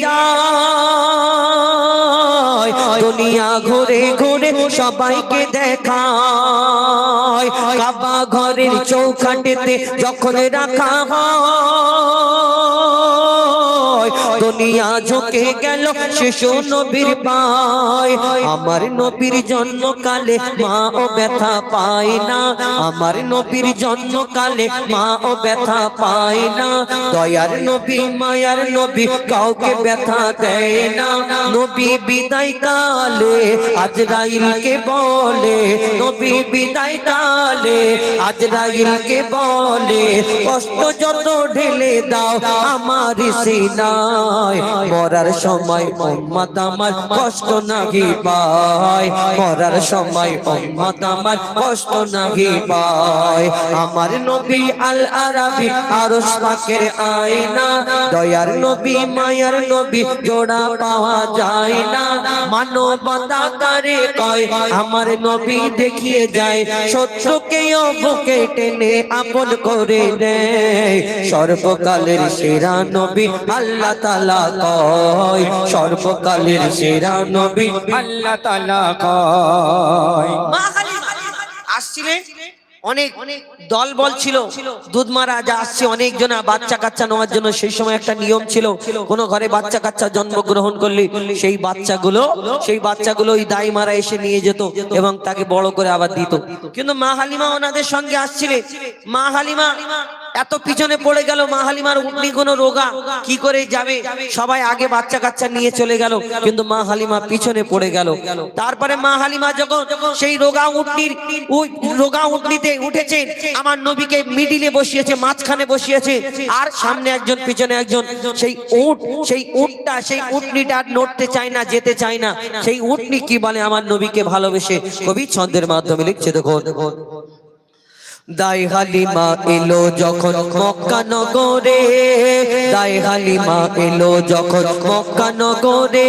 যায়, দুনিয়া ঘুরে ঘুরে সবাইকে দেখায়। কাবা ঘরের চৌখাটেতে যখন রাখা হয়, দুনিয়া ঝুঁকে গেল শিশু নবীর পায়। আমার নবীর জন্মকালে মা ও ব্যথা পায় না, আমার নবীর জন্মকালে মা ও ব্যথা পায় না। দয়ার নবী মায়ার নবী কাউকে ব্যথা দেয় না। নবী বিদায় কালে আজরাইলকে বলে, নবী বিদায় কালে আজরাইলকে বলে, কষ্ট যত ঢেলে দাও আমার সিনায়, মরার সময় উম্মত আমার কষ্ট নাহি পায়, মরার সময় উম্মত আমার কষ্ট নাহি পায়। আমার নবী আল আরাবী আরশ পাকের আয়না, দয়ার নবী মায়ার নবী জোড়া পাওয়া যায় না। মানবতা করে কয় আমার নবী দেখিয়ে যায়, শত্রুকেও বুকে টেনে আপন করে নেয়। সর্বকালের সেরা নবী আল্লাহ তাআলা কয়, সর্বকালের সেরা নবী আল্লাহ তাআলা কয়। মা হালিমা আসছিলেন, অনেক দল বল ছিল, দুধ মারা যা আসছে অনেক জনা বাচ্চা কাচ্চা নেওয়ার জন্য। সেই সময় একটা নিয়ম ছিল, কোন ঘরে বাচ্চা কাচ্চা জন্মগ্রহণ করলে সেই বাচ্চাগুলো ওই দাই মারা এসে নিয়ে যেত এবং তাকে বড় করে আবার দিত। কিন্তু মা হালিমা ওনাদের সঙ্গে আসছিলেন। মা হালিমা এত পিছনে পড়ে গেল, মা হালিমার উটনি কোনো রোগা, কি করে যাবে? সবাই আগে বাচ্চা কাচ্চা নিয়ে চলে গেল, কিন্তু মা হালিমা পিছনে পড়ে গেল। তারপরে মা হালিমা যখন সেই রোগা উটনিতে উঠেছেন, আমার নবীকে মিডিলে বসিয়েছে, মাঝখানে বসিয়েছে, আর সামনে একজন পিছনে একজন। সেই উটনিটা আর নড়তে চায় না, যেতে চায় না। সেই উটনি কি বলে আমার নবীকে ভালোবেসে কবি ছন্দের মাধ্যমে লিখছে, দেখো। দাই হালিমা এলো যখন মক্কা নগরে, দাই হালিমা এলো যখন মক্কা নগরে,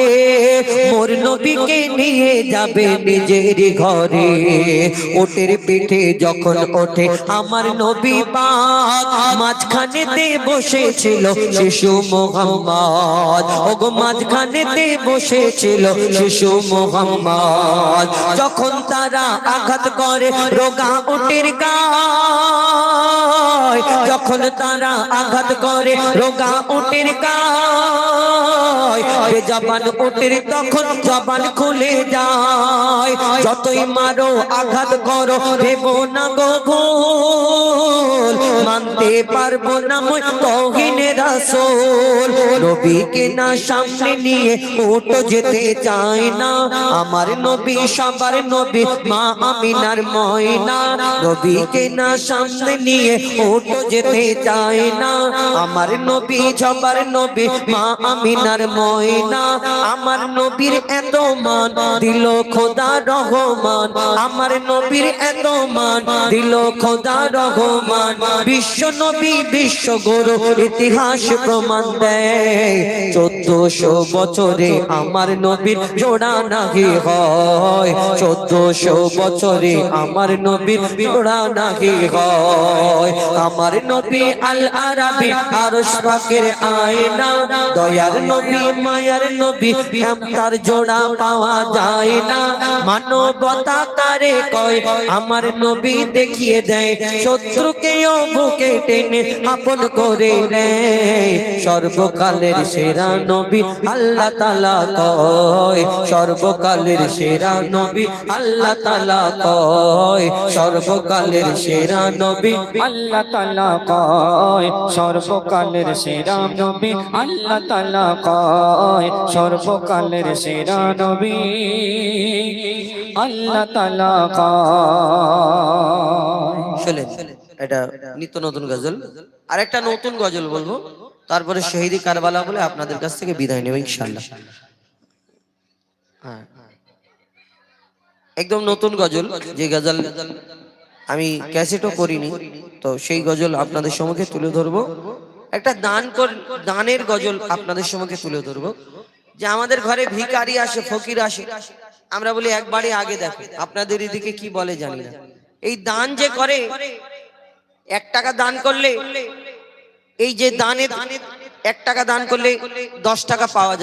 মোর নবীকে নিয়ে যাবে নিজের ঘরে। ওটের পিঠে যখন ওঠে আমার নবী পাক, মাঝখানেতে বসেছিল শিশু মুহাম্মদ, ওগো মাঝখানেতে বসেছিল শিশু মুহাম্মদ। যখন তারা আঘাত করে রোগা উটের গায়ে, যখন তারা আঘাত করে রোগা উটের গায়ে, বেজবান উটের তখন জবান খুলে যায়। যতই মারো আঘাত করো দেবো না গো ভুল, মানতে পারবো না মই তৌহিনে রাসূল। নবীকে না সামনে নিয়ে উঠো যেতে চায় না, আমার নবী সবার নবী মা আমিনার ময়না। নবীকে না সামনে নিয়ে উঠো যেতে চায় না, আমার নবী সবার নবী মা আমিনার ময়না। আমার নবীর এত মান দিল খোদা রহমান, আমার নবীর এত মান দিল খোদা রহমান। বিশ্ব নবী বিশ্ব গুরু ইতিহাস প্রমাণ দেয়, 1400 বছরে আমার নবীর জোড়া নাহি হয়, 1400 বছরে আমার নবীর জোড়া নাহি হয়। আমার নবী আল আরাবী আরশ পাকের আয়না, দয়ার নবী মায়ার নবী তার জোড়া পাওয়া যায় না। মানবতা তারে কয় আমার নবী দেখিয়ে দেয়, শত্রুকেও বুকে টেনে আপন করে নেয়। সর্বকালের সেরা নবী আল্লাহ তাআলা কয়, সর্বকালের সেরা নবী আল্লাহ তাআলা কয়, সর্বকালের সেরা নবী আল্লাহ তাআলা কয়, সর্বকালের সেরা নবী আল্লাহ তাআলা কয়, সর্বকালের সেরা নবী আল্লাহ তাআলা কয়। শুনেন, এটা নিত্য নতুন গজল। আর একটা নতুন গজল বলবো, তারপরে শহীদি কারবালা বলে আপনাদের কাছ থেকে বিদায় নেব ইনশাআল্লাহ। হ্যাঁ, একদম নতুন গজল, যে গজল আমি ক্যাসেটও করিনি, তো সেই গজল আপনাদের সম্মুখে তুলে ধরবো। একটা দানের গজল আপনাদের সম্মুখে তুলে ধরবো। যে আমাদের ঘরে ভিখারি আসে, ফকির আসে, আমরা বলি একবারে আগে দেখো, আপনাদের এদিকে কি বলে জানি না। এই দান যে করে, 1 টাকা দান করলে, এই যে দানে 1 টাকা দান করলে 10 টাকা পাওয়া যায়।